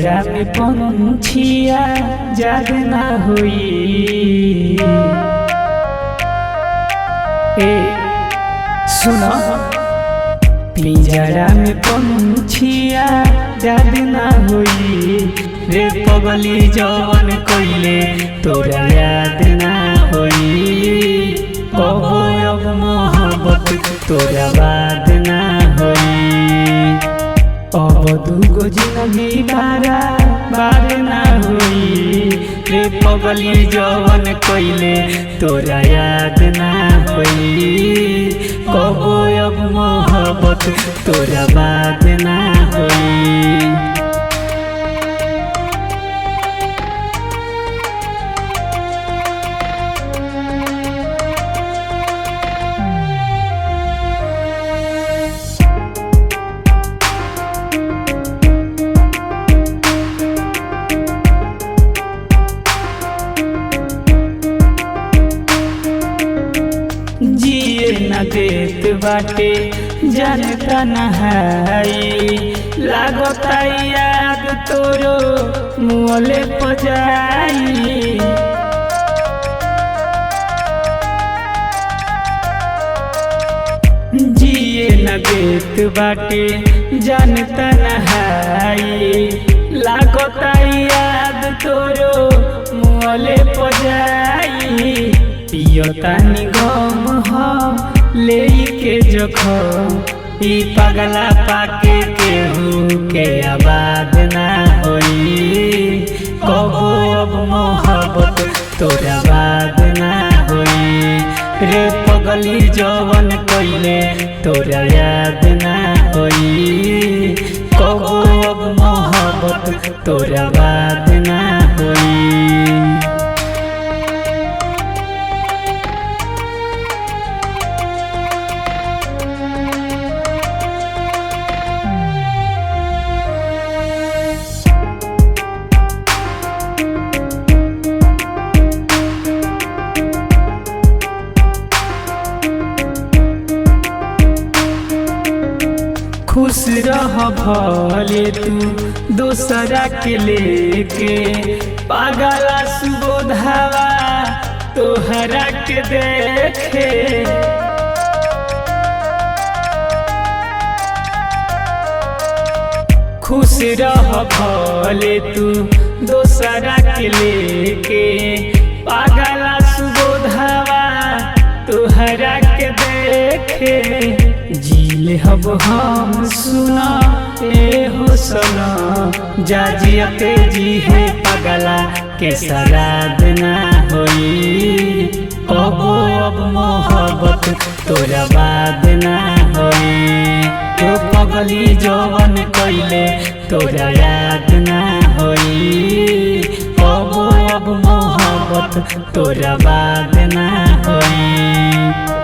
पिंजरा में पंछिया जाग ना हुई। ए सुनो, पिंजरा में पंछिया जाग ना हुई रे पगली जवन कइले तोरा याद ना होई। कहो अब मोहब्बत तोरा बाद ना होई। अब दुगो जिंदगी बार ना होई रे पगली जवन कइले तोरा याद ना होई। कहो अब मोहब्बत तोरा बाद ना होई। जिए न देत बाटे जानता नहाई। लागता याद तोरो मुँहले पजाई। जिए न देत बाटे जानता नहाई। लागता याद तोरो मुँहले पजाई। पियतानी गम हम लेके जखम ई पगला पाके केहू के आबाद ना होई। कहो अब मोहब्बत तोरा बाद ना होई रे पगली जवन कइले तोरा याद ना होई। कहो अब मोहब्बत तोरा बाद ना होई। खुश रह भले तू दोसरा के लेके। पागला सुबोधावा तोहरा के देखे। खुश रह भले तू दोसरा के लेके। पागला सुबोधावा तोहरा के देखे। जीले हब हम सुना ए हो सुना जाजियते जी है पगला के सराद ना होई। कहो अब मोहब्बत तोरा बाद ना होई। तो पगली जवन कइले तोरा याद ना होई। कहो अब मोहब्बत तोरा बाद ना होई।